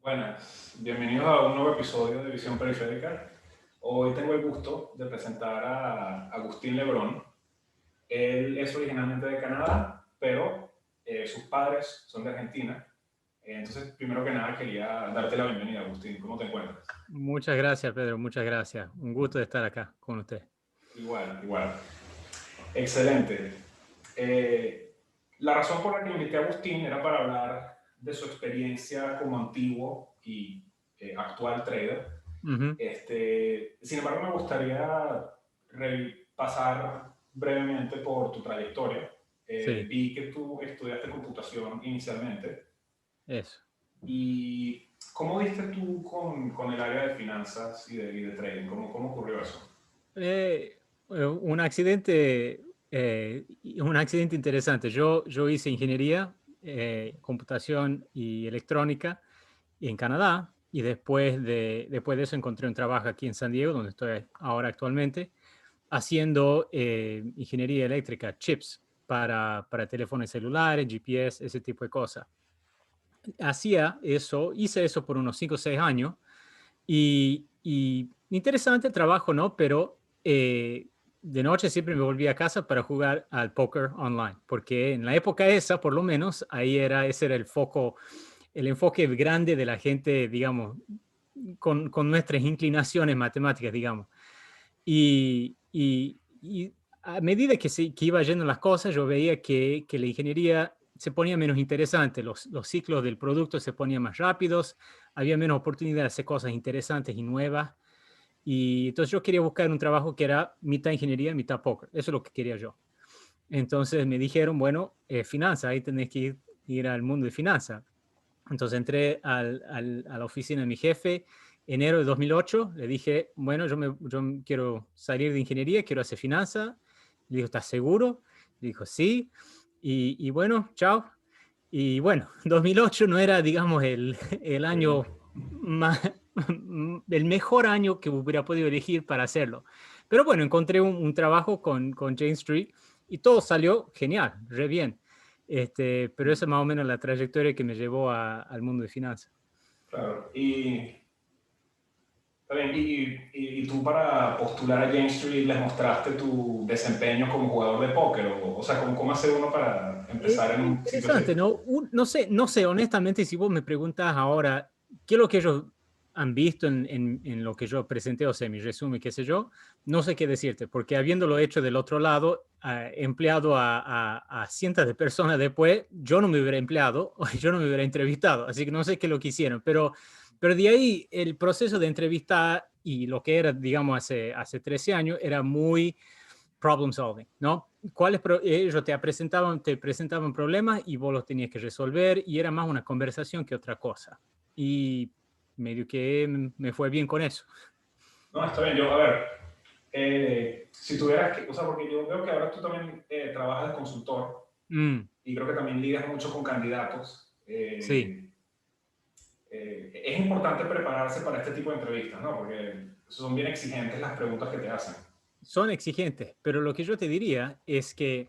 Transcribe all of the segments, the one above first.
Buenas, bienvenidos a un nuevo episodio de Visión Periférica. Hoy tengo el gusto de presentar a Agustín Lebrón. Él es originalmente de Canadá, pero sus padres son de Argentina. Entonces, primero que nada, quería darte la bienvenida, Agustín. ¿Cómo te encuentras? Muchas gracias, Pedro. Muchas gracias. Un gusto de estar acá con usted. Igual, igual. Excelente. La razón por la que invité a Agustín era para hablar de su experiencia como antiguo y actual trader. Ujú. Sin embargo, me gustaría repasar brevemente por tu trayectoria. Sí, Vi que tú estudiaste computación inicialmente. eso. ¿Y cómo diste tú con el área de finanzas y de trading? ¿Cómo ocurrió eso? Un accidente, un accidente interesante. Yo hice ingeniería, computación y electrónica en Canadá y después de eso encontré un trabajo aquí en San Diego, donde estoy ahora actualmente, haciendo ingeniería eléctrica, chips para teléfonos celulares, GPS, ese tipo de cosas. Hice eso por unos 5 o 6 años y interesante el trabajo, ¿no? Pero de noche siempre me volvía a casa para jugar al póker online, porque en la época esa, por lo menos, ese era el enfoque grande de la gente, digamos, con nuestras inclinaciones matemáticas, digamos. Y a medida que iba yendo las cosas, yo veía que la ingeniería se ponía menos interesante, los ciclos del producto se ponían más rápidos, había menos oportunidad de hacer cosas interesantes y nuevas. Y entonces yo quería buscar un trabajo que era mitad ingeniería, mitad póker. Eso es lo que quería yo. Entonces me dijeron, bueno, finanzas, ahí tenés que ir al mundo de finanzas. Entonces entré a la oficina de mi jefe enero de 2008. Le dije, bueno, yo quiero salir de ingeniería, quiero hacer finanzas. Le dijo, ¿estás seguro? Le dijo, sí. Y bueno, chao. Y bueno, 2008 no era, digamos, el Sí. año más, el mejor año que hubiera podido elegir para hacerlo. Pero bueno, encontré un trabajo con Jane Street y todo salió genial, re bien. Pero esa es más o menos la trayectoria que me llevó al mundo de finanzas. Claro. Está bien, y tú para postular a Jane Street les mostraste tu desempeño como jugador de póker, o sea, ¿cómo hace uno para empezar en un sitio así? Interesante, ¿no? No sé, honestamente, si vos me preguntas ahora, ¿qué es lo que ellos han visto en lo que yo presenté, o sea, mi resumen, qué sé yo? No sé qué decirte, porque habiéndolo hecho del otro lado, empleado a cientos de personas después, yo no me hubiera empleado, o yo no me hubiera entrevistado, así que no sé qué es lo que hicieron, pero de ahí el proceso de entrevista y lo que era, digamos, hace 13 años, era muy problem solving, ¿no? Ellos te presentaban problemas y vos los tenías que resolver y era más una conversación que otra cosa. Y medio que me fue bien con eso. No, está bien, a ver, si tuvieras que, o sea, porque yo veo que ahora tú también trabajas de consultor Mm, y creo que también lidias mucho con candidatos. sí, Es importante prepararse para este tipo de entrevistas, ¿no? Porque son bien exigentes las preguntas que te hacen. son exigentes, pero lo que yo te diría es que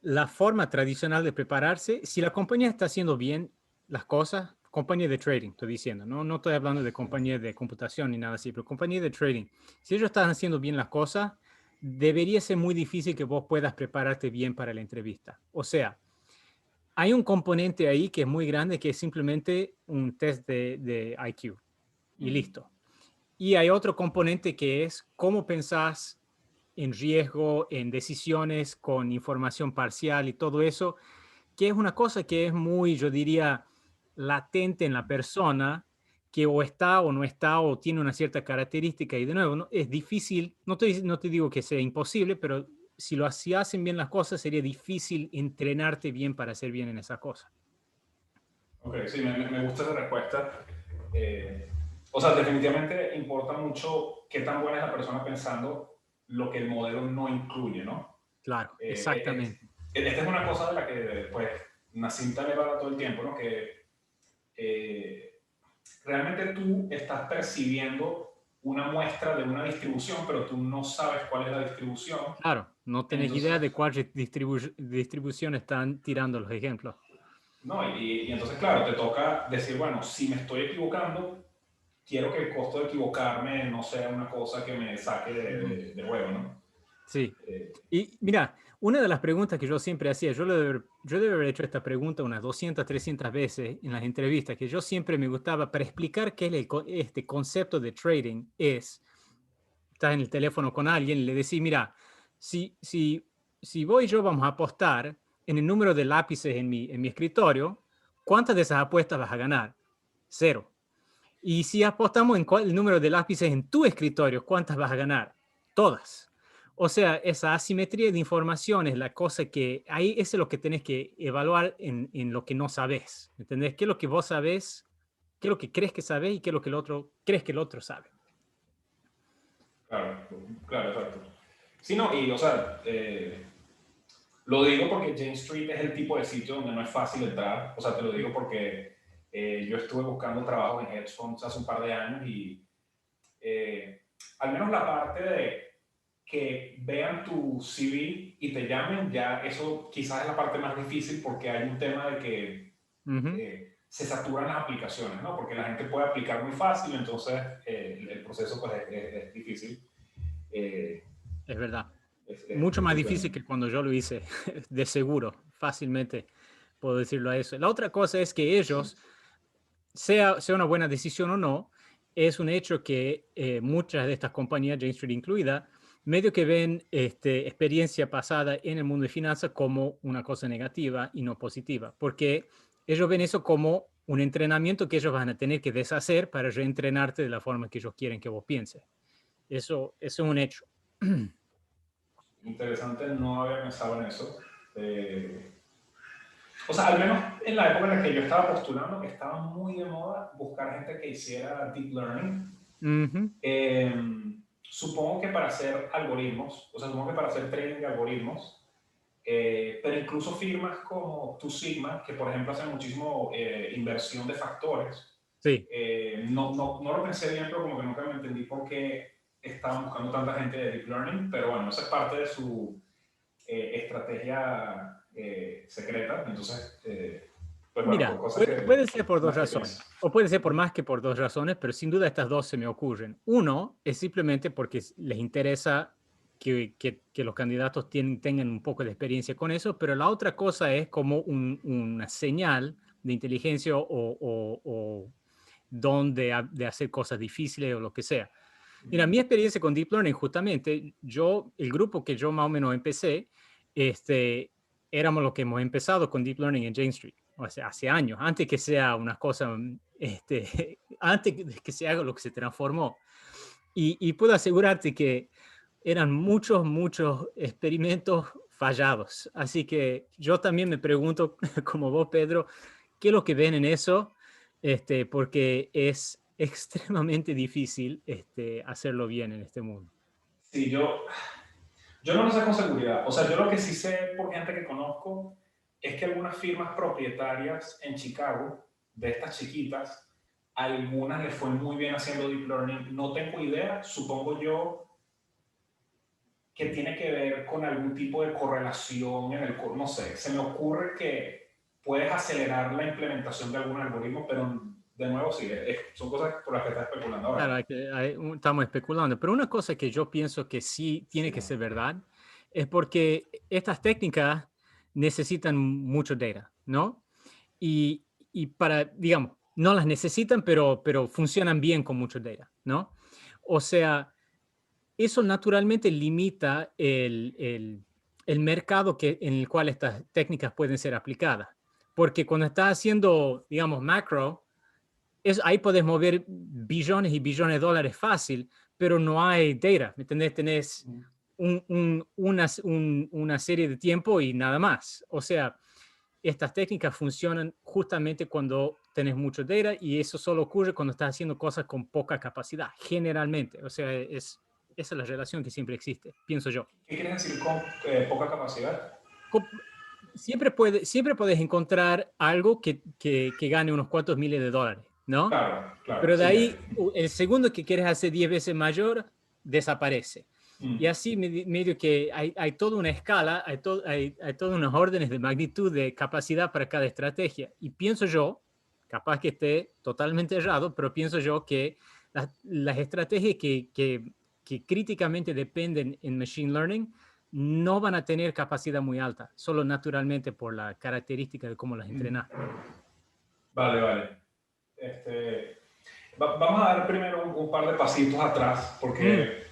la forma tradicional de prepararse, si la compañía está haciendo bien las cosas, compañía de trading, estoy diciendo, no estoy hablando de compañía de computación ni nada así, pero compañía de trading, si ellos están haciendo bien las cosas, debería ser muy difícil que vos puedas prepararte bien para la entrevista. O sea, hay un componente ahí que es muy grande, que es simplemente un test de IQ y listo. Y hay otro componente que es cómo pensás en riesgo, en decisiones con información parcial y todo eso, que es una cosa que es muy, yo diría, latente en la persona, que o está o no está o tiene una cierta característica. Y de nuevo, ¿no? Es difícil, no te digo que sea imposible, pero si hacen bien las cosas, sería difícil entrenarte bien para hacer bien en esa cosa. Ok, sí, me gusta esa respuesta. O sea, definitivamente importa mucho qué tan buena es la persona pensando lo que el modelo no incluye, ¿no? Claro, Eh, exactamente. esta es una cosa de la que, pues, Nassim Taleb habla todo el tiempo, ¿no? Que realmente tú estás percibiendo una muestra de una distribución, pero tú no sabes cuál es la distribución. Claro, no tenés idea Entonces, de cuál distribución están tirando los ejemplos. No, y entonces, claro, te toca decir, bueno, si me estoy equivocando, quiero que el costo de equivocarme no sea una cosa que me saque Ujú. de juego, ¿no? Sí. Eh, Y mira, una de las preguntas que yo siempre hacía, yo debo haber hecho esta pregunta unas 200, 300 veces en las entrevistas, que yo siempre me gustaba para explicar qué es este concepto de trading es, estás en el teléfono con alguien y le decís, mira, si, si, si vos y yo vamos a apostar en el número de lápices en mi escritorio, ¿cuántas de esas apuestas vas a ganar? Cero. Y si apostamos en el número de lápices en tu escritorio, ¿cuántas vas a ganar? Todas. O sea, esa asimetría de información es la cosa que ahí eso es lo que tenés que evaluar en lo que no sabes. ¿Entendés? ¿Qué es lo que vos sabés? ¿Qué es lo que crees que sabés y qué es lo que el otro crees que el otro sabe? claro, claro, exacto. Sí, no, y o sea, lo digo porque Jane Street es el tipo de sitio donde no es fácil entrar. O sea, te lo digo porque yo estuve buscando trabajo en hedge funds hace un par de años y eh, al menos la parte de que vean tu CV y te llamen, ya eso quizás es la parte más difícil porque hay un tema de que Ujú. se saturan las aplicaciones, ¿no? Porque la gente puede aplicar muy fácil, entonces el proceso pues es difícil. Eh, Es verdad. es Mucho más el difícil tema. que cuando yo lo hice, de seguro, fácilmente puedo decirlo a eso. La otra cosa es que Sí. ellos, sea una buena decisión o no, es un hecho que muchas de estas compañías, Jane Street incluida, medio que ven experiencia pasada en el mundo de finanzas como una cosa negativa y no positiva, porque ellos ven eso como un entrenamiento que ellos van a tener que deshacer para reentrenarte de la forma que ellos quieren que vos pienses. Eso es un hecho. Interesante, no había pensado en eso. O sea, al menos en la época en la que yo estaba postulando, que estaba muy de moda buscar gente que hiciera deep learning. Ujú. Eh, Supongo que para hacer algoritmos, o sea, supongo que para hacer trading de algoritmos, pero incluso firmas como Two Sigma, que por ejemplo hacen muchísimo inversión de factores, Sí. no lo pensé bien, pero como que nunca me entendí por qué estaban buscando tanta gente de deep learning, pero bueno, esa es parte de su estrategia secreta, entonces, pues bueno, Mira, cosas puede ser por dos las que razones, pienso. o puede ser por más que por dos razones, pero sin duda estas dos se me ocurren. Uno es simplemente porque les interesa que los candidatos tengan un poco de experiencia con eso, pero la otra cosa es como una señal de inteligencia o don de hacer cosas difíciles o lo que sea. Mira, mi experiencia con Deep Learning, justamente, el grupo que yo más o menos empecé, este, éramos los que hemos empezado con Deep Learning en Jane Street, o sea, hace años, antes que sea una cosa, antes de que se haga lo que se transformó. Y puedo asegurarte que eran muchos, muchos experimentos fallados. Así que yo también me pregunto, como vos, Pedro, ¿qué es lo que ven en eso? Porque es extremadamente difícil hacerlo bien en este mundo. Sí, yo no lo sé con seguridad. O sea, yo lo que sí sé por gente que conozco es que algunas firmas propietarias en Chicago, de estas chiquitas, algunas les fue muy bien haciendo deep learning. No tengo idea, supongo yo que tiene que ver con algún tipo de correlación en el, no sé, se me ocurre que puedes acelerar la implementación de algún algoritmo, pero de nuevo sí, son cosas por las que estás especulando Claro, ahora. estamos especulando, pero una cosa que yo pienso que sí tiene Sí, que ser verdad es porque estas técnicas necesitan mucho data, ¿no? Y para, digamos, no las necesitan, pero funcionan bien con mucho data, ¿no? O sea, eso naturalmente limita el mercado en el cual estas técnicas pueden ser aplicadas. Porque cuando estás haciendo, digamos, macro, ahí puedes mover billones y billones de dólares fácil, pero no hay data, ¿me entendés? Tenés una serie de tiempo y nada más. O sea, estas técnicas funcionan justamente cuando tenés mucho data y eso solo ocurre cuando estás haciendo cosas con poca capacidad, generalmente. O sea, esa es la relación que siempre existe, pienso yo. ¿qué quieres decir con poca capacidad? Co- siempre puedes encontrar algo que gane unos cuantos miles de dólares, ¿no? Claro, claro, Pero de sí, ya. ahí, el segundo que quieres hacer 10 veces mayor, desaparece. Y así medio que hay toda una escala, hay todas unas órdenes de magnitud de capacidad para cada estrategia. Y pienso yo, capaz que esté totalmente errado, pero pienso yo que las estrategias que críticamente dependen en Machine Learning no van a tener capacidad muy alta, solo naturalmente por la característica de cómo las entrenas. Vale, vale. Vamos a dar primero un par de pasitos atrás, porque,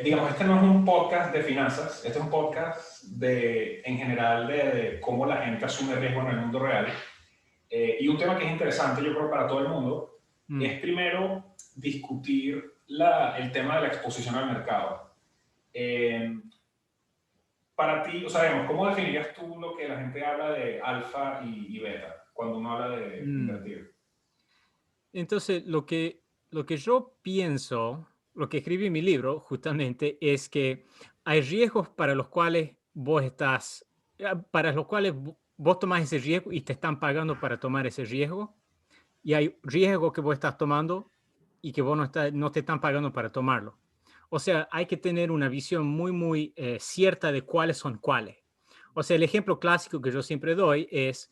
digamos, este no es un podcast de finanzas, este es un podcast en general de cómo la gente asume riesgo en el mundo real. Y un tema que es interesante, yo creo, para todo el mundo, es primero discutir el tema de la exposición al mercado. Para ti, o sea, digamos, ¿cómo definirías tú lo que la gente habla de alfa y beta cuando uno habla de invertir? Entonces, lo que yo pienso, lo que escribí en mi libro justamente es que hay riesgos para los cuales vos tomás ese riesgo y te están pagando para tomar ese riesgo. Y hay riesgos que vos estás tomando y que vos no te están pagando para tomarlo. O sea, hay que tener una visión muy cierta de cuáles son cuáles. O sea, el ejemplo clásico que yo siempre doy es,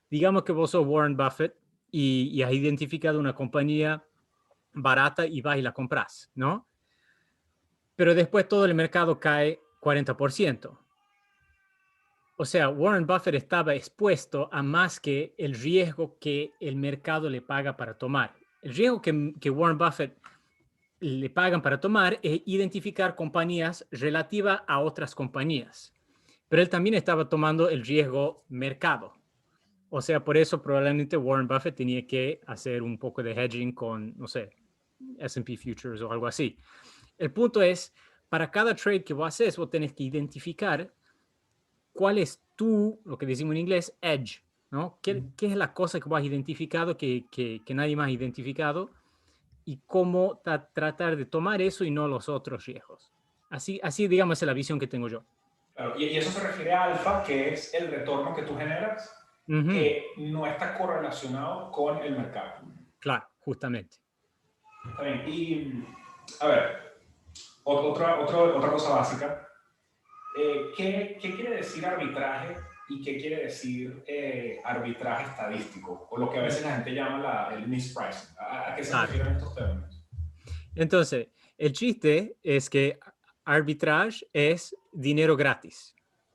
digamos que vos sos Warren Buffett y has identificado una compañía barata y vas y la compras, ¿no? Pero después todo el mercado cae 40%. O sea, Warren Buffett estaba expuesto a más que el riesgo que el mercado le paga para tomar. El riesgo que Warren Buffett le pagan para tomar es identificar compañías relativas a otras compañías. Pero él también estaba tomando el riesgo mercado. O sea, por eso probablemente Warren Buffett tenía que hacer un poco de hedging con, no sé, S&P Futures o algo así. El punto es, para cada trade que vos haces, vos tenés que identificar cuál es lo que decimos en inglés, edge, ¿no? ¿Qué es la cosa que vos has identificado que nadie más ha identificado? Y cómo tratar de tomar eso y no los otros riesgos. Así digamos, es la visión que tengo yo. Claro, y eso se refiere a alfa, que es el retorno que tú generas, que no está correlacionado con el mercado. Claro, justamente. Está bien. Y, a ver, otra cosa básica. ¿Qué quiere decir arbitraje y qué quiere decir arbitraje estadístico? O lo que a veces la gente llama el mispricing. ¿A qué se refieren estos términos? Entonces, el chiste es que arbitrage es dinero gratis,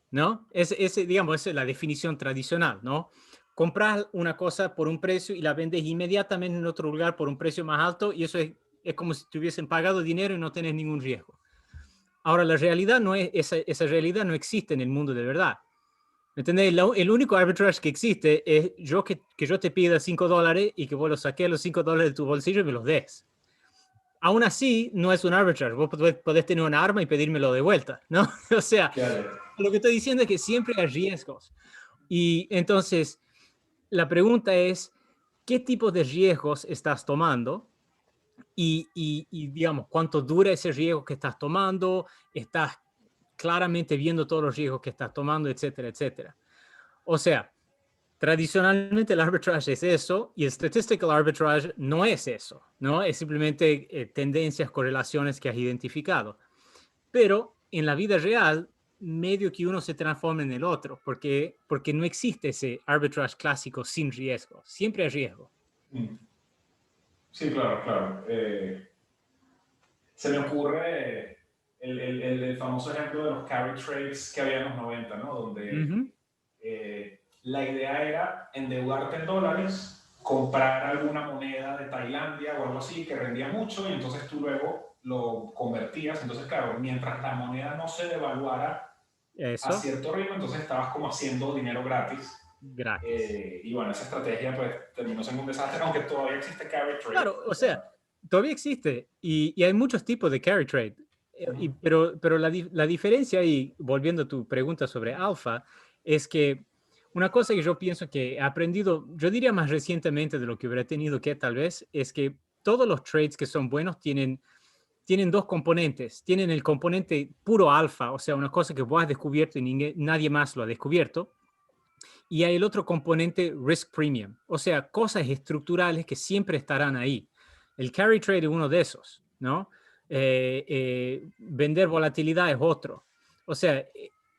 ¿no? Digamos, esa es la definición tradicional, ¿no? Compras una cosa por un precio y la vendes inmediatamente en otro lugar por un precio más alto y eso es como si te hubiesen pagado dinero y no tenés ningún riesgo. Ahora, la realidad no es, esa realidad no existe en el mundo de verdad. ¿Entendés? El único arbitrage que existe es que yo te pida $5 y que vos los saques los $5 de tu bolsillo y me los des. Aún así, no es un arbitrage. Vos podés tener un arma y pedírmelo de vuelta, ¿no? O sea, lo que estoy diciendo es que siempre hay riesgos. Y entonces, la pregunta es, ¿qué tipo de riesgos estás tomando? Y digamos, ¿cuánto dura ese riesgo que estás tomando? ¿Estás claramente viendo todos los riesgos que estás tomando, etcétera, etcétera? O sea, tradicionalmente el arbitrage es eso y el statistical arbitrage no es eso, ¿no? Es simplemente tendencias, correlaciones que has identificado. Pero en la vida real, medio que uno se transforma en el otro, porque no existe ese arbitrage clásico sin riesgo. Siempre hay riesgo. Sí, claro, claro. Se me ocurre el famoso ejemplo de los carry trades que había en los 90, ¿no? Donde la idea era endeudarte en dólares, comprar alguna moneda de Tailandia o algo así que rendía mucho y entonces tú luego lo convertías. Entonces, claro, mientras la moneda no se devaluara a cierto ritmo, entonces estabas como haciendo dinero gratis. Y bueno, esa estrategia pues terminó siendo un desastre, aunque todavía existe carry trade. Claro, o sea, todavía existe y hay muchos tipos de carry trade. Pero la diferencia, y volviendo a tu pregunta sobre alfa, es que una cosa que yo pienso que he aprendido, yo diría más recientemente de lo que hubiera tenido que tal vez, es que todos los trades que son buenos tienen dos componentes. Tienen el componente puro alfa, o sea, una cosa que vos has descubierto y nadie más lo ha descubierto. Y hay el otro componente risk premium, o sea, cosas estructurales que siempre estarán ahí. El carry trade es uno de esos, ¿no? Vender volatilidad es otro. O sea,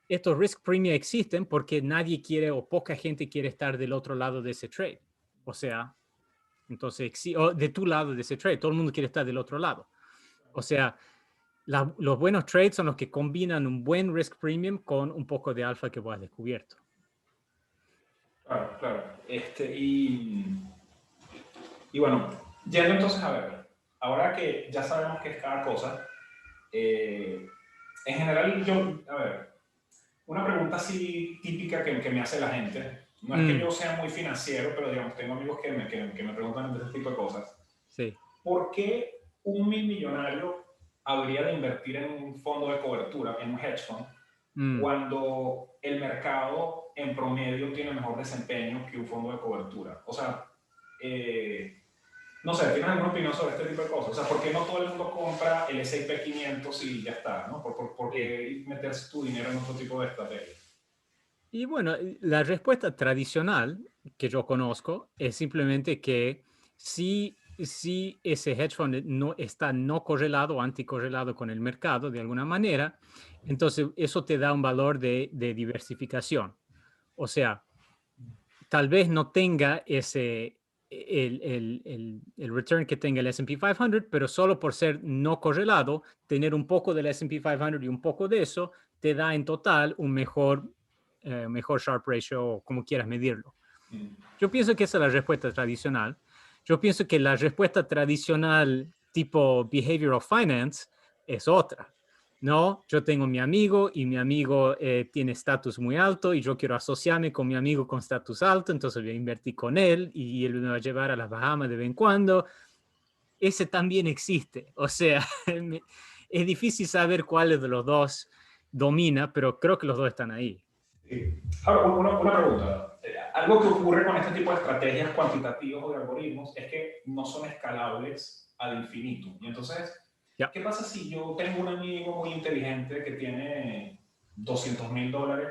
estos risk premium existen porque nadie quiere o poca gente quiere estar del otro lado de ese trade. O sea, entonces, o de tu lado de ese trade, todo el mundo quiere estar del otro lado. O sea, los buenos trades son los que combinan un buen risk premium con un poco de alfa que vos has descubierto. Claro, claro. Y bueno, yendo entonces a ver, ahora que ya sabemos qué es cada cosa, en general a ver, una pregunta así típica que me hace la gente, no es que yo sea muy financiero, pero digamos, tengo amigos que me preguntan de este tipo de cosas. Sí. ¿Por qué un millonario habría de invertir en un fondo de cobertura, en un hedge fund, cuando el mercado en promedio tiene mejor desempeño que un fondo de cobertura? O sea, no sé, ¿tienes alguna opinión sobre este tipo de cosas? O sea, ¿por qué no todo el mundo compra el S&P 500 y ya está? ¿No? ¿Por qué meterse tu dinero en otro tipo de estrategia? Y bueno, la respuesta tradicional que yo conozco es simplemente que si ese hedge fund no está no correlado o anticorrelado con el mercado de alguna manera, entonces eso te da un valor de diversificación. O sea, tal vez no tenga el return que tenga el S&P 500, pero solo por ser no correlado, tener un poco del S&P 500 y un poco de eso, te da en total un mejor Sharpe ratio, o como quieras medirlo. Yo pienso que esa es la respuesta tradicional. Yo pienso que la respuesta tradicional tipo behavioral finance es otra. No, yo tengo mi amigo y mi amigo tiene estatus muy alto y yo quiero asociarme con mi amigo con estatus alto, entonces voy a invertir con él y él me va a llevar a las Bahamas de vez en cuando. Ese también existe. O sea, es difícil saber cuál de los dos domina, pero creo que los dos están ahí. Sí. Ahora, una pregunta. Algo que ocurre con este tipo de estrategias cuantitativas o de algoritmos es que no son escalables al infinito. Y entonces, Ya. ¿qué pasa si yo tengo un amigo muy inteligente que tiene $200,000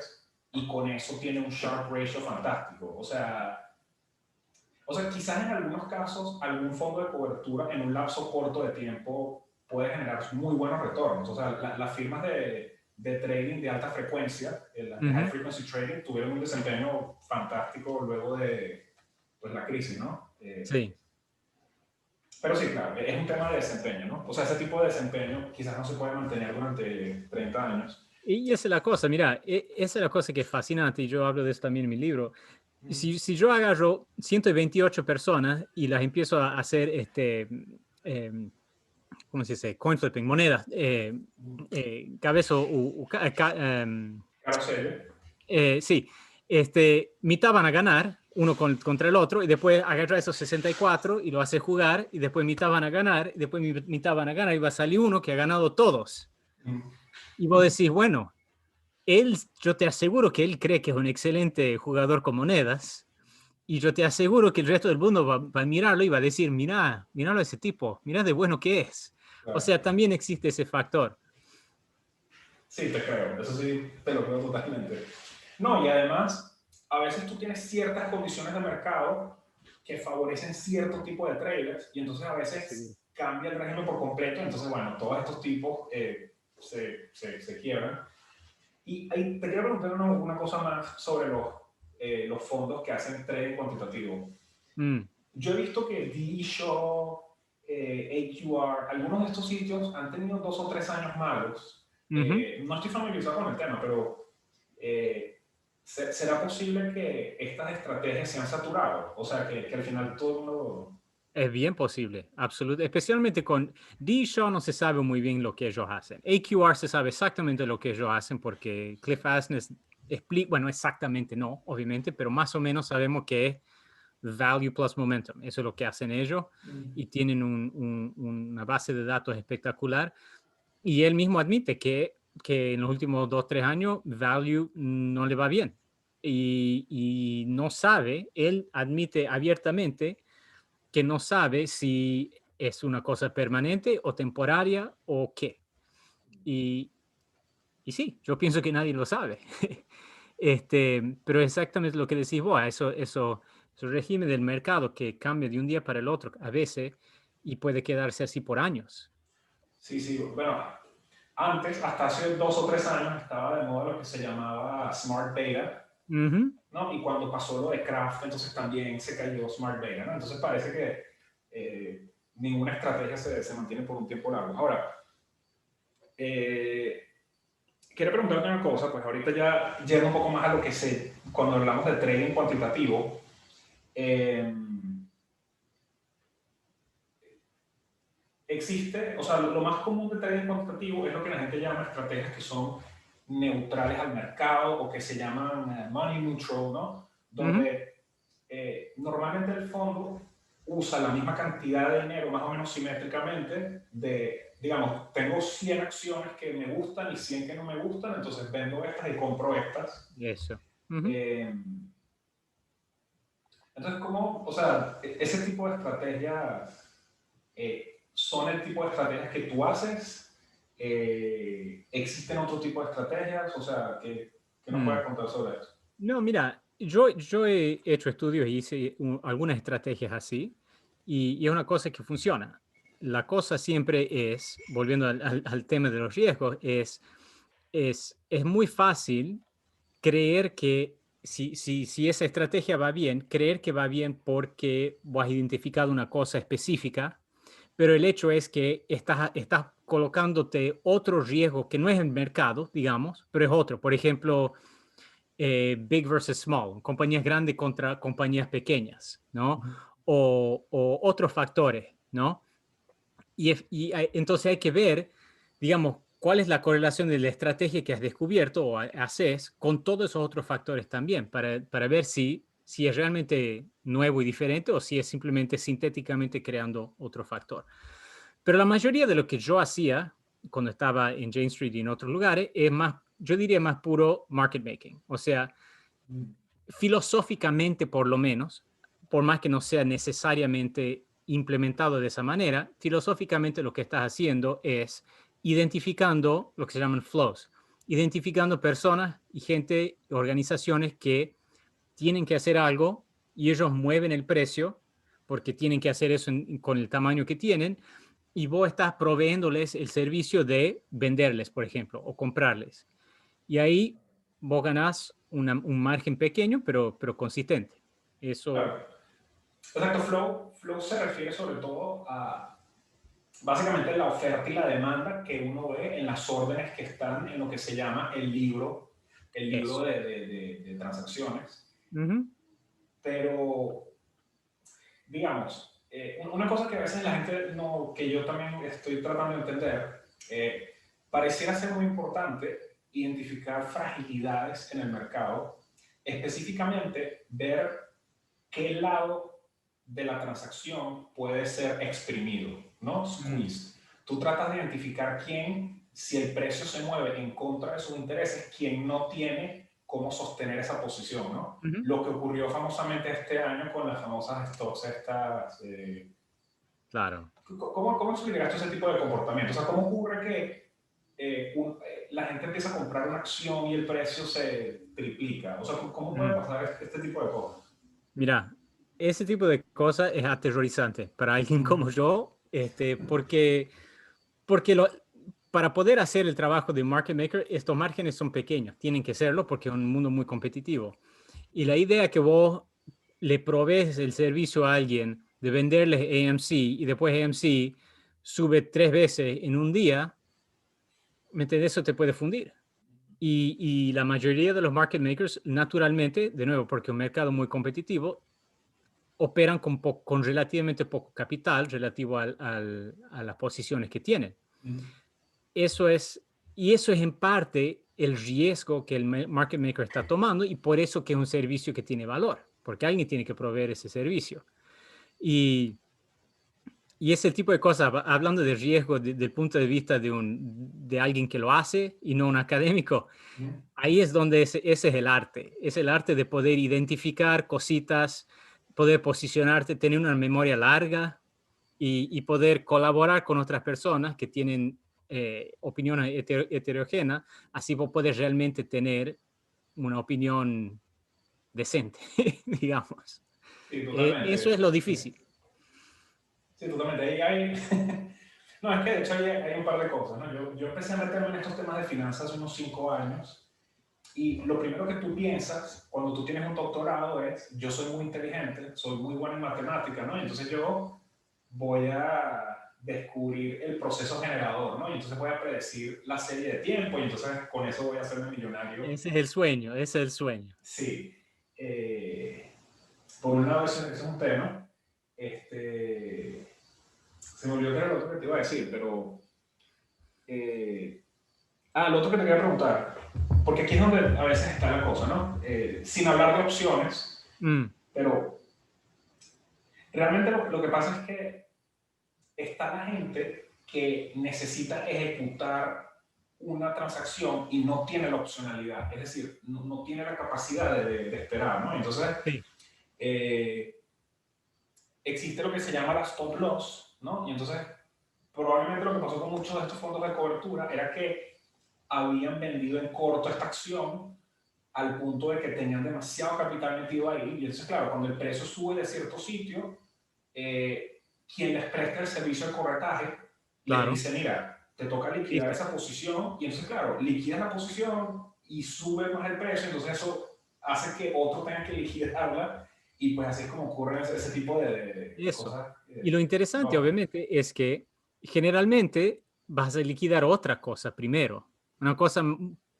y con eso tiene un Sharpe ratio fantástico? O sea, quizás en algunos casos algún fondo de cobertura en un lapso corto de tiempo puede generar muy buenos retornos. O sea, las firmas de trading de alta frecuencia, las de high frequency trading, tuvieron un desempeño fantástico luego de pues, la crisis, ¿no? Sí. Pero sí, claro, es un tema de desempeño, ¿no? O sea, ese tipo de desempeño quizás no se puede mantener durante 30 años. Y esa es la cosa, mira, esa es la cosa que es fascinante y yo hablo de eso también en mi libro. Si yo agarro 128 personas y las empiezo a hacer, ¿cómo se dice? Coin flipping, monedas, cabeza Claro, serio. sí, mitad van a ganar uno contra el otro y después agarra esos 64 y lo hace jugar y después mitad van a ganar y después mitad van a ganar y va a salir uno que ha ganado todos. Y vos decís, bueno, yo te aseguro que él cree que es un excelente jugador con monedas y yo te aseguro que el resto del mundo va a mirarlo y va a decir, míralo a ese tipo, mira de bueno que es. O Claro. sea, también existe ese factor. Sí, te creo, eso sí, te lo creo totalmente. No, y además, a veces tú tienes ciertas condiciones de mercado que favorecen cierto tipo de traders y entonces a Seguro. veces cambia el régimen por completo, entonces bueno, todos estos tipos se quiebran. Y ahí te quiero preguntar una cosa más sobre los fondos que hacen trading cuantitativo. Mm. Yo he visto que D-Show, AQR, algunos de estos sitios han tenido 2 o 3 años malos. No estoy familiarizado con el tema, pero ¿será posible que estas estrategias se han saturado? O sea, que al final todo el mundo... Es bien posible, absolutamente. Especialmente con D-Show no se sabe muy bien lo que ellos hacen. AQR se sabe exactamente lo que ellos hacen porque Cliff Asness explica, bueno, exactamente no, obviamente, pero más o menos sabemos que es Value plus Momentum. Eso es lo que hacen ellos y tienen una base de datos espectacular. Y él mismo admite que en los últimos 2 o 3 años Value no le va bien. Y no sabe, él admite abiertamente que no sabe si es una cosa permanente o temporaria o qué. Y, y sí, yo pienso que nadie lo sabe. Pero exactamente lo que decís vos, eso régimen del mercado que cambia de un día para el otro a veces y puede quedarse así por años. Sí, sí, bueno, antes, hasta hace 2 o 3 años, estaba de moda lo que se llamaba Smart Beta, Ujú. ¿no? Y cuando pasó lo de Kraft, entonces también se cayó Smart Beta, ¿no? Entonces parece que ninguna estrategia se mantiene por un tiempo largo. Ahora, eh, quiero preguntarte una cosa, pues ahorita ya llego un poco más a lo que sé, cuando hablamos de trading cuantitativo, eh, existe, o sea, lo más común de trading cuantitativo es lo que la gente llama estrategias que son neutrales al mercado o que se llaman money neutral, ¿no? Ujú. Donde normalmente el fondo usa la misma cantidad de dinero, más o menos simétricamente, de, digamos, tengo 100 acciones que me gustan y 100 que no me gustan, entonces vendo estas y compro estas. Eso. Ujú. Eh, entonces, ¿cómo, o sea, ese tipo de estrategias son el tipo de estrategias que tú haces? ¿Existen otro tipo de estrategias? O sea, ¿qué nos Mm. puedes contar sobre eso? No, mira, yo he hecho estudios y hice algunas estrategias así y es una cosa que funciona. La cosa siempre es, volviendo al tema de los riesgos, es muy fácil creer que si esa estrategia va bien, creer que va bien porque vos has identificado una cosa específica, pero el hecho es que estás colocándote otro riesgo que no es el mercado, digamos, pero es otro. Por ejemplo, big versus small, compañías grandes contra compañías pequeñas, ¿no? O otros factores, ¿no? Entonces hay que ver, digamos, cuál es la correlación de la estrategia que has descubierto o haces con todos esos otros factores también, para ver si es realmente nuevo y diferente o si es simplemente sintéticamente creando otro factor. Pero la mayoría de lo que yo hacía cuando estaba en Jane Street y en otros lugares es más, yo diría más puro market making. O sea, filosóficamente por lo menos, por más que no sea necesariamente implementado de esa manera, filosóficamente lo que estás haciendo es identificando lo que se llaman flows, identificando personas y gente, organizaciones que tienen que hacer algo y ellos mueven el precio porque tienen que hacer eso con el tamaño que tienen y vos estás proveyéndoles el servicio de venderles, por ejemplo, o comprarles. Y ahí vos ganás un margen pequeño, pero consistente. Eso, Claro. Exacto, flow se refiere sobre todo a básicamente la oferta y la demanda que uno ve en las órdenes que están en lo que se llama el libro eso. de transacciones. Ujú. Pero, digamos, una cosa que a veces la gente no, que yo también estoy tratando de entender, pareciera ser muy importante identificar fragilidades en el mercado, específicamente ver qué lado de la transacción puede ser exprimido, ¿no? Mm. Squeeze. Tú tratas de identificar quién, si el precio se mueve en contra de sus intereses, quién no tiene cómo sostener esa posición, ¿no? Ujú. Lo que ocurrió famosamente este año con las famosas stocks estas. Claro. ¿Cómo explicaste ese tipo de comportamiento? O sea, ¿cómo ocurre que la gente empieza a comprar una acción y el precio se triplica? O sea, ¿cómo puede Mm. pasar este tipo de cosas? Mira, ese tipo de cosas es aterrorizante para alguien como yo, porque para poder hacer el trabajo de market maker, estos márgenes son pequeños, tienen que serlo porque es un mundo muy competitivo. Y la idea que vos le provees el servicio a alguien de venderles AMC y después AMC sube 3 veces en un día, ¿me entiendes? Eso te puede fundir. Y la mayoría de los market makers, naturalmente, de nuevo, porque es un mercado muy competitivo, operan con relativamente poco capital relativo a las posiciones que tienen. Eso es, y eso es en parte el riesgo que el market maker está tomando y por eso que es un servicio que tiene valor, porque alguien tiene que proveer ese servicio. Y, y ese tipo de cosas, hablando de riesgo desde el punto de vista de alguien que lo hace y no un académico, ahí es donde ese es el arte. Es el arte de poder identificar cositas, poder posicionarte, tener una memoria larga y poder colaborar con otras personas que tienen opiniones heterogéneas. Así vos puedes realmente tener una opinión decente, digamos. Sí, Eso es totalmente. lo Sí. difícil. Sí, totalmente. Ahí hay, No, es que de hecho hay un par de cosas, ¿no? Yo empecé a meterme en estos temas de finanzas hace unos 5 años y lo primero que tú piensas cuando tú tienes un doctorado es, yo soy muy inteligente, soy muy bueno en matemática, ¿no? Y entonces yo voy a descubrir el proceso generador, ¿no? Y entonces voy a predecir la serie de tiempo y entonces con eso voy a hacerme millonario. Ese es el sueño, ese es el sueño. Sí. Por un lado, ese es un tema. Se me olvidó que era lo otro que te iba a decir, pero... lo otro que te quería preguntar, porque aquí es donde a veces está la cosa, ¿no? Sin hablar de opciones, Mm, pero realmente lo que pasa es que está la gente que necesita ejecutar una transacción y no tiene la opcionalidad, es decir, no tiene la capacidad de esperar, ¿no? Entonces, sí, eh, existe lo que se llama la stop loss, ¿no? Y entonces, probablemente lo que pasó con muchos de estos fondos de cobertura era que habían vendido en corto esta acción al punto de que tenían demasiado capital metido ahí. Y entonces, claro, cuando el precio sube de cierto sitio, quien les presta el servicio de corretaje les claro. dice, mira, te toca Sí, liquidar sí. esa posición. Y entonces, claro, liquidas la posición y sube más el precio. Entonces eso hace que otro tenga que liquidarla. Y pues así es como ocurren ese tipo de Eso. cosas. Y lo interesante, No. obviamente, es que generalmente vas a liquidar otra cosa primero, una cosa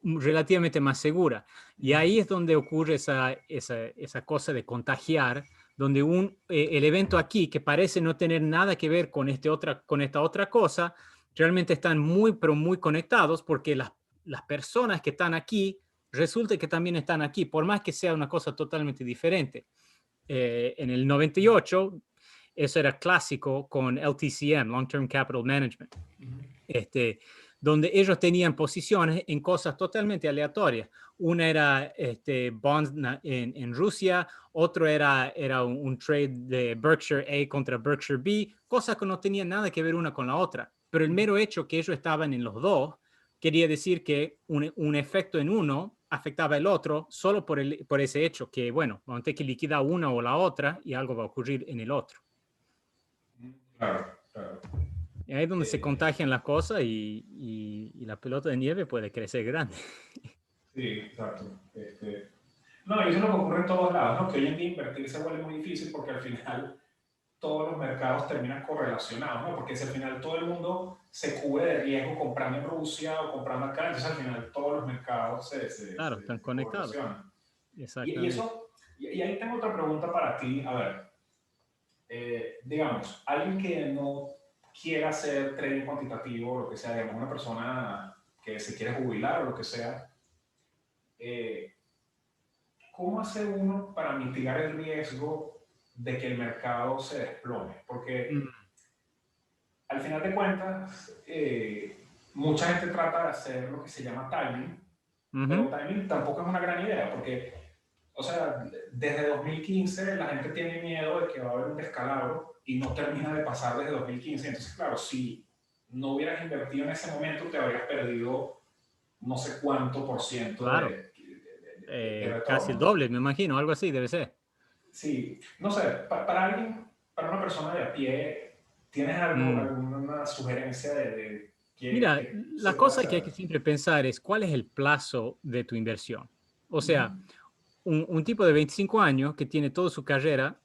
relativamente más segura. Y ahí es donde ocurre esa cosa de contagiar, donde el evento aquí, que parece no tener nada que ver con, con esta otra cosa, realmente están muy, pero muy conectados porque las personas que están aquí resulta que también están aquí, por más que sea una cosa totalmente diferente. En el 98, eso era clásico con LTCM, Long Term Capital Management, donde ellos tenían posiciones en cosas totalmente aleatorias. Una era bonds en Rusia, otro era un trade de Berkshire A contra Berkshire B, cosas que no tenían nada que ver una con la otra. Pero el mero hecho que ellos estaban en los dos quería decir que un efecto en uno afectaba el otro solo por ese hecho que, bueno, vamos a tener que liquidar una o la otra y algo va a ocurrir en el otro. Claro, claro. Y ahí es donde se Eh, contagian las cosas y la pelota de nieve puede crecer grande. sí, exacto. No, y eso es lo que ocurre en todos lados, ¿no? Que hoy en día invertir se vuelve muy difícil porque al final todos los mercados terminan correlacionados, ¿no? Porque si al final todo el mundo se cubre de riesgo comprando en Rusia o comprando acá, entonces al final todos los mercados Claro, están se conectados. correlacionan. Exactamente. Y ahí tengo otra pregunta para ti. A ver, digamos, alguien que no quiera hacer trading cuantitativo, lo que sea, digamos, una persona que se quiere jubilar o lo que sea, eh, ¿cómo hace uno para mitigar el riesgo de que el mercado se desplome? Porque Mm, al final de cuentas, mucha gente trata de hacer lo que se llama timing, pero ujú. timing tampoco es una gran idea, porque, o sea, desde 2015 la gente tiene miedo de que va a haber un descalabro y no termina de pasar desde 2015. Entonces, claro, si no hubieras invertido en ese momento, te habrías perdido no sé cuánto por ciento Claro. de Casi el retorno. doble, me imagino, algo así debe ser. Sí, no sé, para alguien, para una persona de a pie, ¿tienes algo, Mm. alguna sugerencia de Mira, qué se la puede cosa que hay hacer? que siempre pensar es cuál es el plazo de tu inversión. O Ujú. sea, un tipo de 25 años que tiene toda su carrera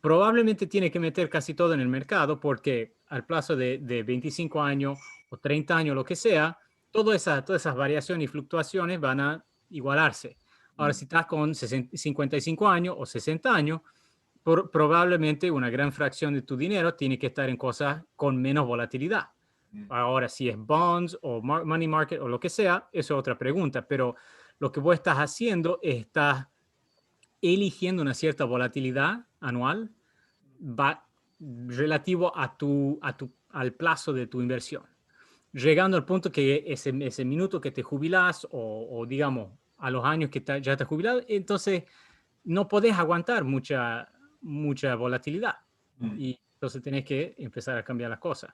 probablemente tiene que meter casi todo en el mercado porque al plazo de 25 años o 30 años, lo que sea, todas esas variaciones y fluctuaciones van a igualarse. Ahora, si estás con 55 años o 60 años, probablemente una gran fracción de tu dinero tiene que estar en cosas con menos volatilidad. Ahora, si es bonds o money market o lo que sea, eso es otra pregunta, pero lo que vos estás haciendo es estás eligiendo una cierta volatilidad anual va relativo al plazo de tu inversión. Llegando al punto que ese minuto que te jubilas o digamos a los años que ya te has jubilado, entonces no podés aguantar mucha volatilidad Mm. y entonces tenés que empezar a cambiar las cosas.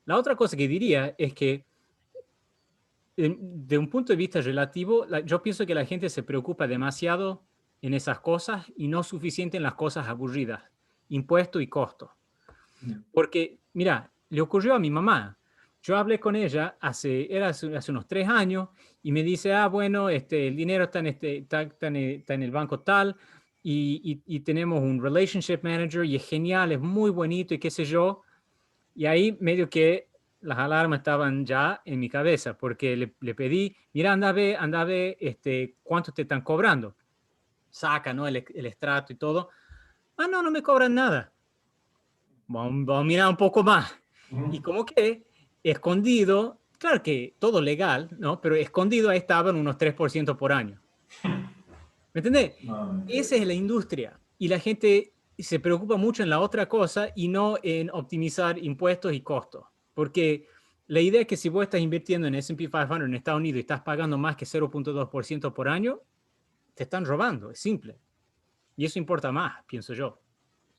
La otra cosa que diría es que de un punto de vista relativo, yo pienso que la gente se preocupa demasiado en esas cosas y no suficiente en las cosas aburridas, impuesto y costo. Mm. Porque, mira, le ocurrió a mi mamá. Yo hablé con ella hace unos 3 años y me dice, bueno, el dinero está en el banco tal y tenemos un relationship manager y es genial, es muy bonito y qué sé yo. Y ahí medio que las alarmas estaban ya en mi cabeza porque le pedí, mira, anda a ver cuánto te están cobrando. Saca, ¿no? El extracto y todo. No, no me cobran nada. Vamos a mirar un poco más. Y Ujú. como que escondido, claro que todo legal, ¿no? Pero escondido ahí estaban unos 3% por año. ¿Me entendés? No, no, Esa es increíble. la industria. Y la gente se preocupa mucho en la otra cosa y no en optimizar impuestos y costos. Porque la idea es que si vos estás invirtiendo en S&P 500 en Estados Unidos y estás pagando más que 0,2% por año, te están robando. Es simple. Y eso importa más, pienso yo.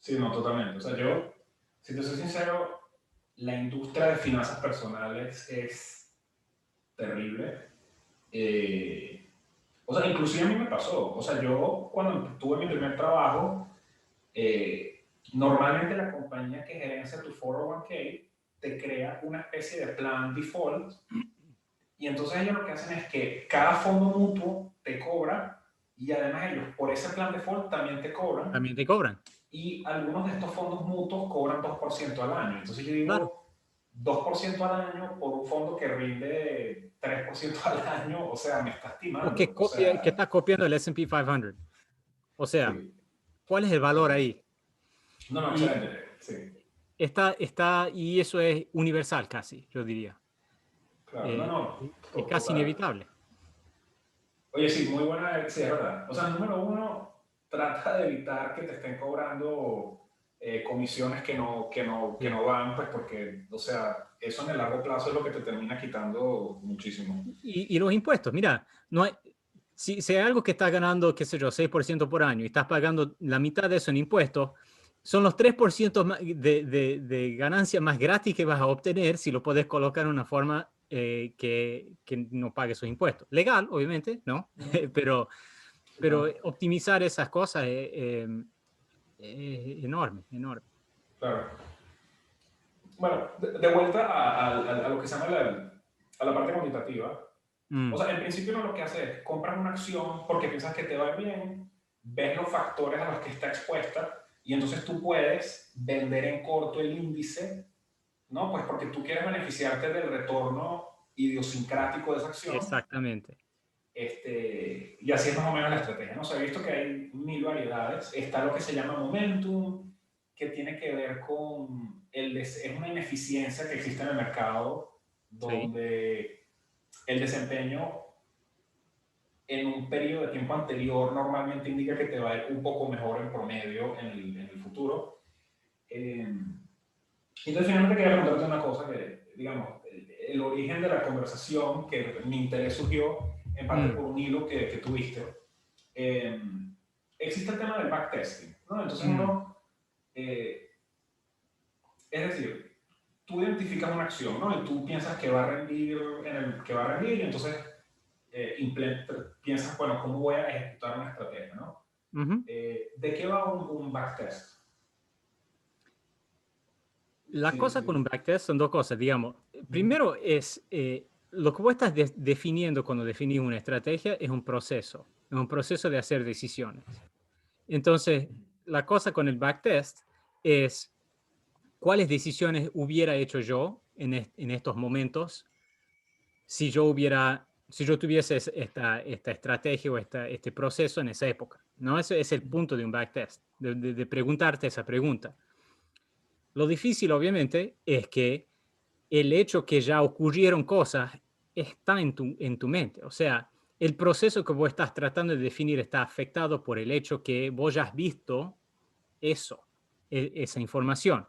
Sí, no, totalmente. O sea, yo, si te soy sincero, la industria de finanzas personales es terrible. Eh, o sea, inclusive a mí me pasó. O sea, yo cuando tuve mi primer trabajo, normalmente la compañía que gerencia tu 401k te crea una especie de plan default y entonces ellos lo que hacen es que cada fondo mutuo te cobra y además ellos por ese plan default también te cobran También te cobran. y algunos de estos fondos mutuos cobran 2% al año. Entonces yo Claro. digo, 2% al año por un fondo que rinde 3% al año, o sea, me está O que, timando. O que sea, está copiando el S&P 500. O sea, sí. ¿cuál es el valor ahí? No, no, Y excelente. Sí, y eso es universal casi, yo diría. claro. No, no, Es casi total. inevitable. Oye, sí, muy buena, sí, es verdad. O sea, número uno, trata de evitar que te estén cobrando comisiones que Sí. no van, pues porque, o sea, eso en el largo plazo es lo que te termina quitando muchísimo. Y los impuestos, mira, no hay, si hay algo que estás ganando, qué sé yo, 6% por año y estás pagando la mitad de eso en impuestos, son los 3% de ganancia más gratis que vas a obtener si lo puedes colocar en una forma que no pague esos impuestos. Legal, obviamente, ¿no? Ujú. Pero Claro, optimizar esas cosas es enorme, enorme. claro. Bueno, de vuelta a lo que se llama a la parte cuantitativa. O Mm, sea, en principio uno lo que hace es compras una acción porque piensas que te va bien, ves los factores a los que está expuesta y entonces tú puedes vender en corto el índice, ¿no? Pues porque tú quieres beneficiarte del retorno idiosincrático de esa acción. exactamente. Y así es más o menos la estrategia, ¿no? Se ha visto que hay mil variedades. Está lo que se llama momentum, que tiene que ver con es una ineficiencia que existe en el mercado Sí, donde el desempeño en un periodo de tiempo anterior normalmente indica que te va a ir un poco mejor en promedio en el futuro. Entonces, finalmente quería preguntarte una cosa que, digamos, el origen de la conversación, que mi interés surgió en parte mm, por un hilo que tuviste. Eh, Existe el tema del backtesting, ¿no? Entonces mm, uno, es decir, tú identificas una acción, ¿no? Y tú piensas que va a rendir, que va a rendir y entonces piensas, bueno, ¿cómo voy a ejecutar una estrategia, ¿no? ujú. ¿De qué va un backtest? La Sí, cosa con sí. un backtest son dos cosas, digamos. Primero es lo que vos estás definiendo cuando definís una estrategia es un proceso de hacer decisiones. Entonces, la cosa con el backtest es cuáles decisiones hubiera hecho yo en estos momentos si yo tuviese esta estrategia o este proceso en esa época. ¿No? Ese es el punto de un backtest, de preguntarte esa pregunta. Lo difícil, obviamente, es que el hecho que ya ocurrieron cosas está en tu mente. O sea, el proceso que vos estás tratando de definir está afectado por el hecho que vos ya has visto eso, esa información.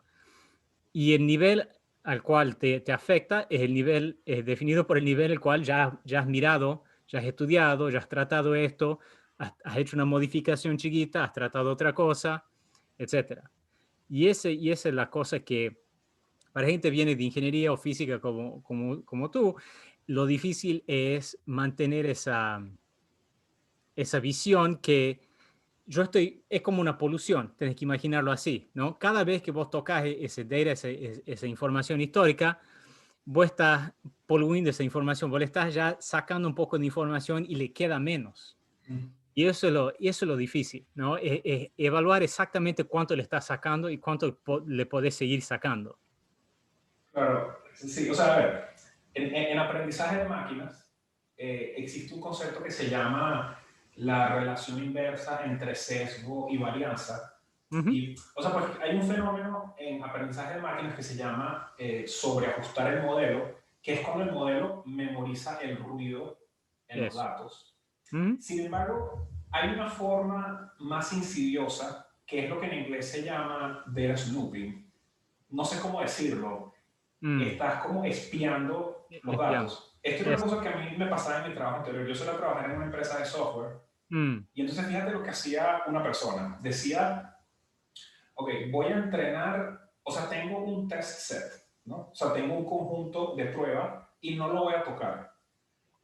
Y el nivel al cual te afecta es el nivel, es definido por el nivel al cual ya has mirado, ya has estudiado, ya has tratado esto, has hecho una modificación chiquita, has tratado otra cosa, etcétera. Y esa es la cosa que para gente viene de ingeniería o física como tú, lo difícil es mantener esa visión que es como una polución, tenés que imaginarlo así, ¿no? Cada vez que vos tocas ese data, esa información histórica, vos estás poluindo esa información, vos le estás ya sacando un poco de información y le queda menos. Y eso es lo difícil, ¿no? Es evaluar exactamente cuánto le estás sacando y cuánto le podés seguir sacando. Claro, sí, o sea, a ver, en aprendizaje de máquinas existe un concepto que se llama la relación inversa entre sesgo y varianza. Ujú. Y, o sea, pues hay un fenómeno en aprendizaje de máquinas que se llama sobreajustar el modelo, que es cuando el modelo memoriza el ruido en los Eso. datos. Ujú. Sin embargo, hay una forma más insidiosa, que es lo que en inglés se llama data snooping. No sé cómo decirlo. Mm. Estás como espiando los Espiando. datos. Esto es una Eso. cosa que a mí me pasaba en mi trabajo anterior. Yo suelo trabajar en una empresa de software Mm. y entonces fíjate lo que hacía una persona. Decía, ok, voy a entrenar, o sea, tengo un test set, ¿no? O sea, tengo un conjunto de prueba y no lo voy a tocar.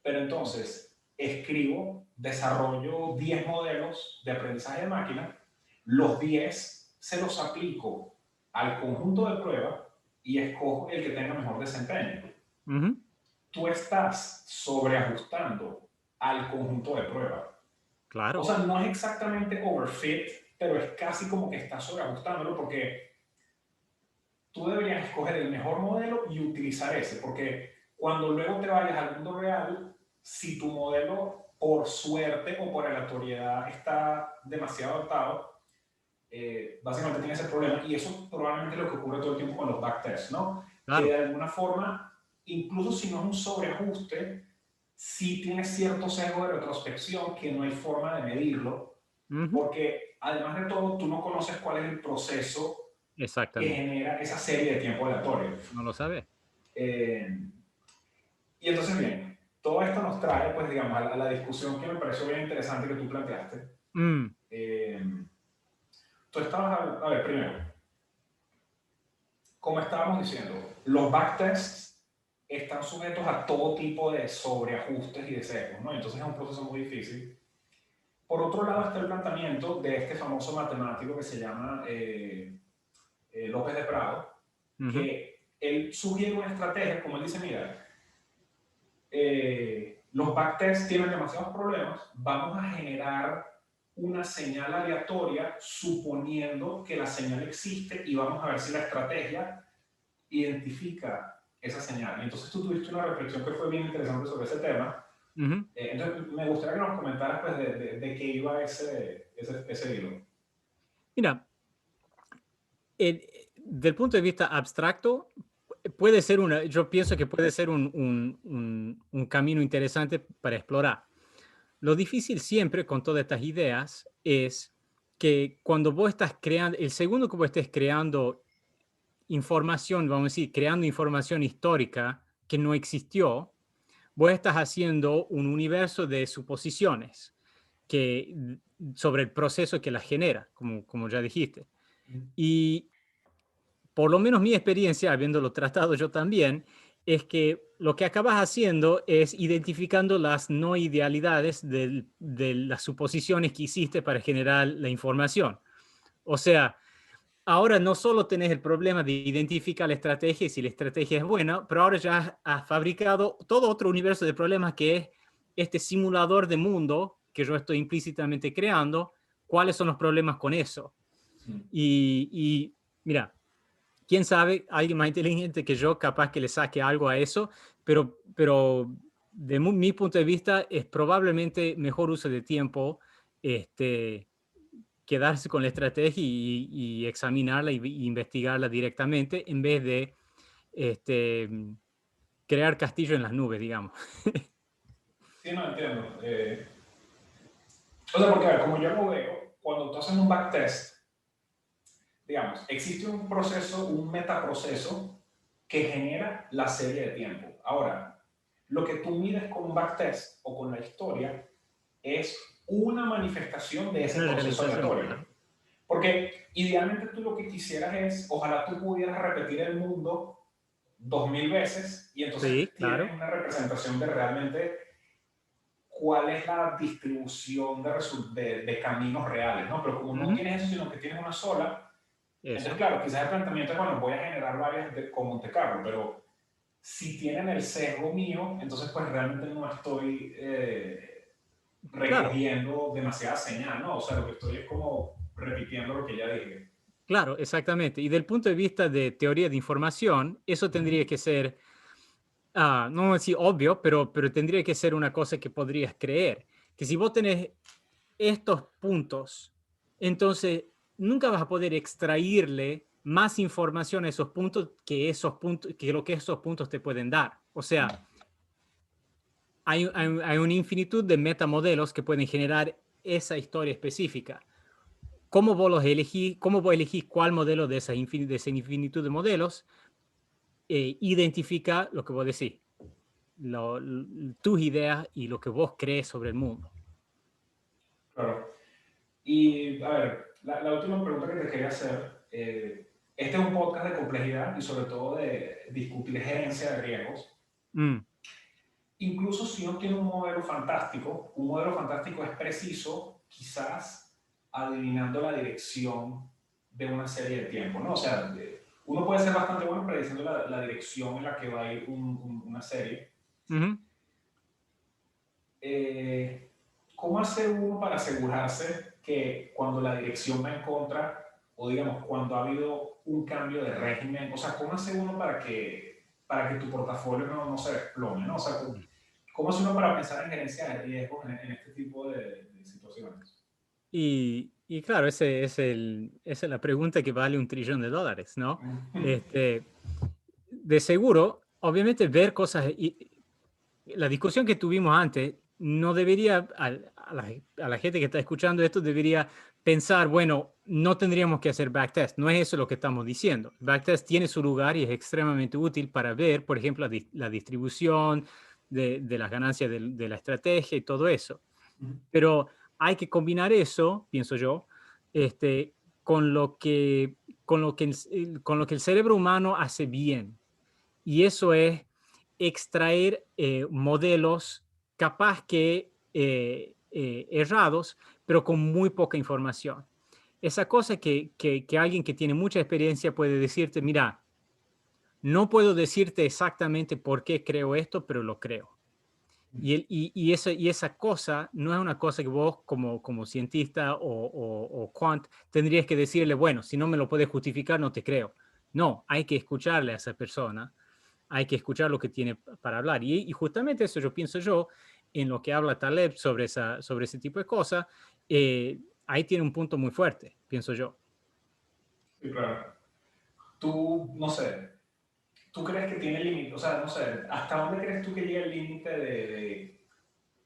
Pero entonces escribo, desarrollo 10 modelos de aprendizaje de máquina, los 10 se los aplico al conjunto de prueba y escojo el que tenga mejor desempeño. Ujú. Tú estás sobreajustando al conjunto de prueba. O Claro. sea, no es exactamente overfit, pero es casi como que estás sobreajustándolo porque tú deberías escoger el mejor modelo y utilizar ese, porque cuando luego te vayas al mundo real, si tu modelo por suerte o por aleatoriedad está demasiado adaptado, básicamente tiene ese problema y eso probablemente es lo que ocurre todo el tiempo con los backtests, ¿no? Que Claro. de alguna forma, incluso si no es un sobreajuste, sí tiene cierto sesgo de retrospección que no hay forma de medirlo, Ujú. porque además de todo, tú no conoces cuál es el proceso que Exactamente. genera esa serie de tiempo aleatorio. No lo sabes. Eh, y entonces, bien, todo esto nos trae, pues, digamos, a la discusión que me pareció bien interesante que tú planteaste. Mm. Eh, Tú estabas, a ver, primero, como estábamos diciendo, los backtests están sujetos a todo tipo de sobreajustes y de sesgos, ¿no? Entonces es un proceso muy difícil. Por otro lado está el planteamiento de este famoso matemático que se llama López de Prado, Ujú. que él sugiere una estrategia, como él dice, mira, los backtests tienen demasiados problemas, vamos a generar una señal aleatoria suponiendo que la señal existe y vamos a ver si la estrategia identifica esa señal. Y entonces tú tuviste una reflexión que fue bien interesante sobre ese tema. Ujú. Entonces me gustaría que nos comentaras pues, de qué iba ese hilo. Mira, del punto de vista abstracto, puede ser yo pienso que puede ser un camino interesante para explorar. Lo difícil siempre con todas estas ideas es que cuando vos estás creando, el segundo que vos estés creando información, vamos a decir, creando información histórica que no existió, vos estás haciendo un universo de suposiciones sobre el proceso que la genera, como ya dijiste. Y por lo menos mi experiencia, habiéndolo tratado yo también, es que lo que acabas haciendo es identificando las no idealidades de las suposiciones que hiciste para generar la información. O sea, ahora no solo tenés el problema de identificar la estrategia y si la estrategia es buena, pero ahora ya has fabricado todo otro universo de problemas que es este simulador de mundo que yo estoy implícitamente creando. ¿Cuáles son los problemas con eso? Y mira, quién sabe, alguien más inteligente que yo capaz que le saque algo a eso, pero de mi punto de vista es probablemente mejor uso de tiempo este, quedarse con la estrategia y examinarla y investigarla directamente en vez de este, crear castillo en las nubes, digamos. Sí, no entiendo. O sea, porque a ver, como yo lo veo, cuando tú haces un backtest, digamos, existe un proceso, un metaproceso que genera la serie de tiempo. Ahora, lo que tú mides con un backtest o con la historia es una manifestación de ese Una proceso realización, aleatorio. claro. Porque idealmente tú lo que quisieras es, ojalá tú pudieras repetir el mundo 2000 veces y entonces Sí, tienes claro. una representación de realmente cuál es la distribución de caminos reales, ¿no? Pero como no Ujú. tienes eso, sino que tienes una sola, entonces, Eso. claro, quizás el planteamiento es, bueno, voy a generar varias con Monte Carlo, pero si tienen el sesgo mío, entonces pues realmente no estoy Claro, recogiendo demasiada señal, ¿no? O sea, lo que estoy es como repitiendo lo que ya dije. claro, exactamente. Y del punto de vista de teoría de información, eso tendría que ser, no voy a decir obvio, pero tendría que ser una cosa que podrías creer. Que si vos tenés estos puntos, entonces nunca vas a poder extraerle más información a esos puntos, que lo que esos puntos te pueden dar. O sea, hay una infinitud de metamodelos que pueden generar esa historia específica. ¿Cómo vos los elegís? ¿Cómo vos elegís cuál modelo de esa infinitud de modelos? Identifica lo que vos decís, tus ideas y lo que vos crees sobre el mundo. Claro. Y a ver, la última pregunta que te quería hacer, este es un podcast de complejidad y sobre todo de discutir gerencia de riesgos. Mm, Incluso si uno tiene un modelo fantástico es preciso, quizás adivinando la dirección de una serie de tiempo, ¿no? O sea, uno puede ser bastante bueno prediciendo la dirección en la que va a ir una serie. ujú. Eh, ¿Cómo hace uno para asegurarse que cuando la dirección va en contra, o digamos, cuando ha habido un cambio de régimen, o sea, ¿cómo hace uno para que tu portafolio no se desplome, ¿no? O sea, ¿cómo hace uno para pensar en gerencia de riesgos en este tipo de situaciones? Y claro, esa es la pregunta que vale $1 trillón, ¿no? Este, de seguro, obviamente ver cosas, y la discusión que tuvimos antes, no debería, a la gente que está escuchando esto, debería pensar, bueno, no tendríamos que hacer backtest. No es eso lo que estamos diciendo. Backtest tiene su lugar y es extremadamente útil para ver, por ejemplo, la distribución de las ganancias de la estrategia y todo eso. Pero hay que combinar eso, pienso yo, este, con lo que, con lo que el cerebro humano hace bien. Y eso es extraer modelos capaz que errados, pero con muy poca información. Esa cosa que alguien que tiene mucha experiencia puede decirte, mira, no puedo decirte exactamente por qué creo esto, pero lo creo. Y esa cosa no es una cosa que vos como cientista o quant tendrías que decirle, bueno, si no me lo puedes justificar, no te creo. No, hay que escucharle a esa persona, hay que escuchar lo que tiene para hablar. Y justamente eso yo pienso yo en lo que habla Taleb sobre ese tipo de cosas, ahí tiene un punto muy fuerte, pienso yo. Sí, claro. Tú, no sé, ¿tú crees que tiene límite? O sea, no sé, ¿hasta dónde crees tú que llega el límite de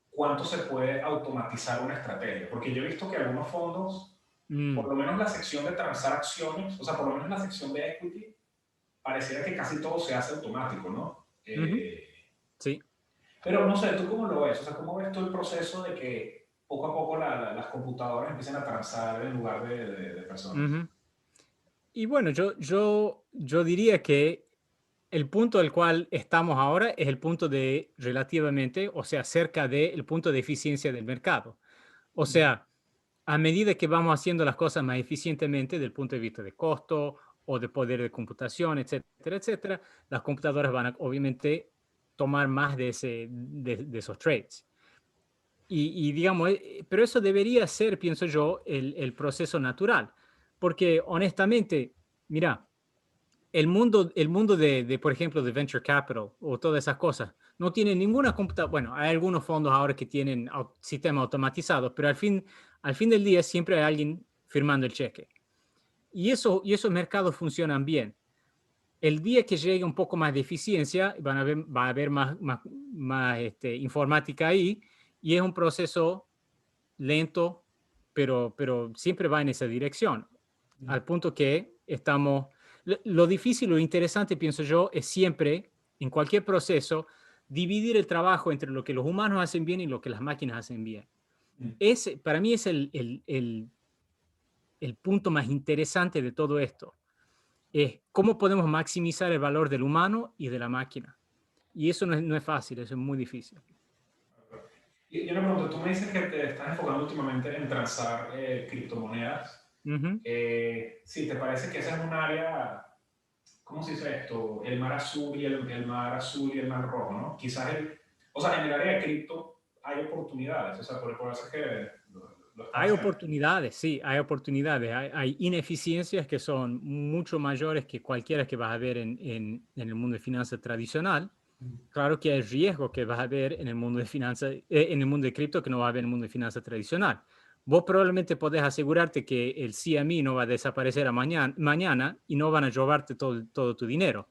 cuánto se puede automatizar una estrategia? Porque yo he visto que algunos fondos, por Mm, lo menos la sección de transar acciones, o sea, por lo menos la sección de equity, pareciera que casi todo se hace automático, ¿no? ujú, sí. Pero no sé, ¿tú cómo lo ves? O sea, ¿cómo ves tú el proceso de que poco a poco las computadoras empiecen a transar en lugar de personas? Ujú. Y bueno, yo diría que el punto al cual estamos ahora es el punto de relativamente, o sea, cerca del punto de eficiencia del mercado. O sea, a medida que vamos haciendo las cosas más eficientemente del punto de vista de costo o de poder de computación, etcétera, etcétera, las computadoras van a obviamente tomar más de esos trades. Y digamos, pero eso debería ser, pienso yo, el proceso natural. Porque honestamente, mira, el mundo por ejemplo, de venture capital o todas esas cosas, no tiene ninguna computadora. Bueno, hay algunos fondos ahora que tienen sistemas automatizados, pero al fin del día siempre hay alguien firmando el cheque. Y esos mercados funcionan bien. El día que llegue un poco más de eficiencia, va a haber más informática ahí, y es un proceso lento, pero siempre va en esa dirección, al punto que estamos. Lo difícil, lo interesante, pienso yo, es siempre, en cualquier proceso, dividir el trabajo entre lo que los humanos hacen bien y lo que las máquinas hacen bien. Para mí es el punto más interesante de todo esto. Es cómo podemos maximizar el valor del humano y de la máquina. Y eso no es fácil, eso es muy difícil. Y una pregunta, tú me dices que te estás enfocando últimamente en transar criptomonedas. Ujú. Sí, ¿te parece que esa es un área, cómo se dice esto? El mar azul y el mar azul y el mar rojo, ¿no? Quizás o sea, en el área de cripto hay oportunidades, o sea, por eso es que lo están Hay haciendo. oportunidades, sí, hay oportunidades. Hay ineficiencias que son mucho mayores que cualquiera que vas a ver en el mundo de finanzas tradicional. Claro que hay riesgo que vas a ver en el mundo de finanzas, en el mundo de cripto que no va a haber en el mundo de finanzas tradicional. Vos probablemente podés asegurarte que el CME no va a desaparecer mañana y no van a robarte todo tu dinero.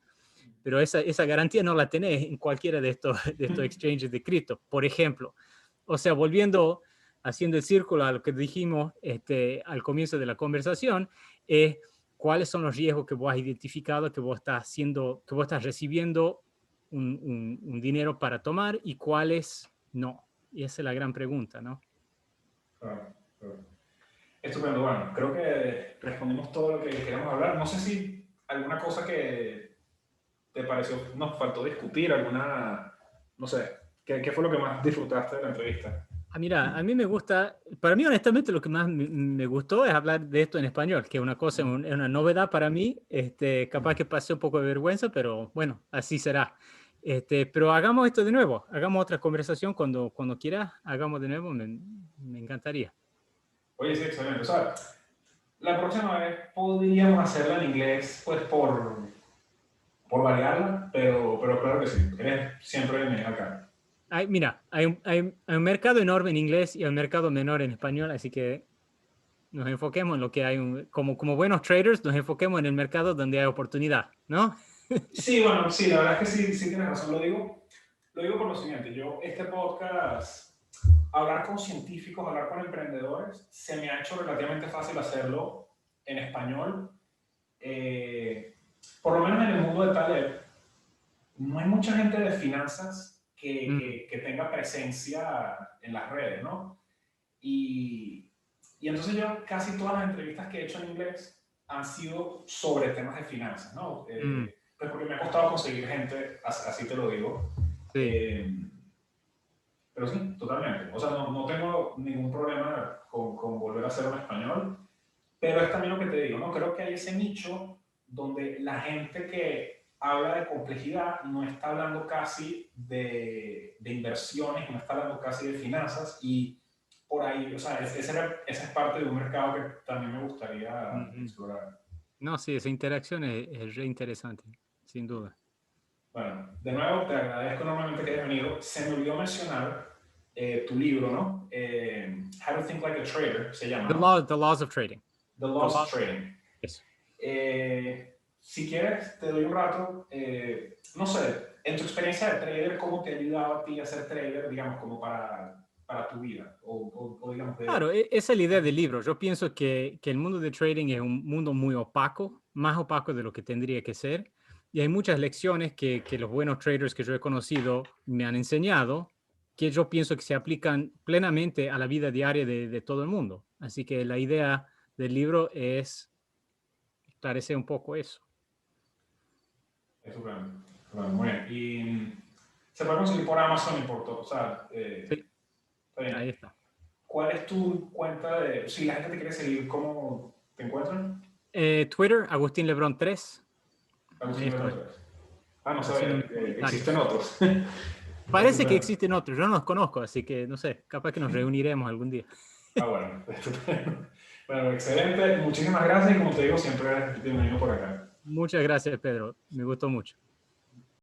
Pero esa garantía no la tenés en cualquiera de estos exchanges de cripto. Por ejemplo, o sea, volviendo, haciendo el círculo a lo que dijimos al comienzo de la conversación, cuáles son los riesgos que vos has identificado, que vos estás haciendo, que vos estás recibiendo un dinero para tomar y cuáles no. Y esa es la gran pregunta, ¿no? Claro, claro. Estupendo, bueno, creo que respondimos todo lo que queríamos hablar. No sé si alguna cosa que te pareció, nos faltó discutir, alguna, no sé, ¿qué fue lo que más disfrutaste de la entrevista? Ah, mira, a mí me gusta, para mí honestamente lo que más me gustó es hablar de esto en español, que es una cosa, es una novedad para mí, capaz que pasé un poco de vergüenza, pero bueno, así será. Pero hagamos esto de nuevo, hagamos otra conversación cuando quieras, hagamos de nuevo, me encantaría. Oye, sí, excelente. O sea, la próxima vez podríamos hacerla en inglés, pues por variarla, pero claro que sí, eres siempre bienvenido acá. Mira, hay un mercado enorme en inglés y hay un mercado menor en español, así que nos enfoquemos en lo que hay, como buenos traders, nos enfoquemos en el mercado donde hay oportunidad, ¿no? Sí, bueno, sí, la verdad es que sí, sí tienes razón, lo digo por lo siguiente, yo este podcast, hablar con científicos, hablar con emprendedores, se me ha hecho relativamente fácil hacerlo en español. Eh, por lo menos en el mundo de Taleb, no hay mucha gente de finanzas Mm, que tenga presencia en las redes, ¿no? Y, y entonces yo casi todas las entrevistas que he hecho en inglés han sido sobre temas de finanzas, ¿no? mm, Pues porque me ha costado conseguir gente, así te lo digo. sí. Eh, pero sí, totalmente. O sea, no tengo ningún problema con volver a hacerlo en español, pero es también lo que te digo, ¿no? Creo que hay ese nicho donde la gente que habla de complejidad no está hablando casi de inversiones, no está hablando casi de finanzas y por ahí, o sea, esa es parte de un mercado que también me gustaría Ujú. explorar. No, sí, esa interacción es re interesante, sin duda. Bueno, de nuevo te agradezco enormemente que hayas venido. Se me olvidó mencionar tu libro, ¿no? How to Think Like a Trader, se llama, ¿no? The laws of trading. The The Laws of laws of Trading. eso. Si quieres, te doy un rato, no sé, en tu experiencia de trader, ¿cómo te ha ayudado a ti a ser trader, digamos, como para tu vida? O digamos, Claro, esa es la idea del libro. Yo pienso que el mundo de trading es un mundo muy opaco, más opaco de lo que tendría que ser. Y hay muchas lecciones que los buenos traders que yo he conocido me han enseñado que yo pienso que se aplican plenamente a la vida diaria de todo el mundo. Así que la idea del libro es esclarecer un poco eso. estupendo. Bueno, muy bien. Y se puede conseguir por Amazon y por todo. O sea, Sí, está ahí bien. está. ¿Cuál es tu cuenta de... Si la gente te quiere seguir, ¿cómo te encuentran? Twitter, Agustín Lebrón 3. Ahí Agustín estoy, Lebrón. Ah, no haciendo sabía. mis Existen comentarios. otros. Parece que Estupendo. existen otros, yo no los conozco, así que no sé, capaz que nos reuniremos algún día. Ah, bueno, estupendo. Bueno, excelente. Muchísimas gracias y como te digo, siempre eres bienvenido por acá. Muchas gracias, Pedro. Me gustó mucho.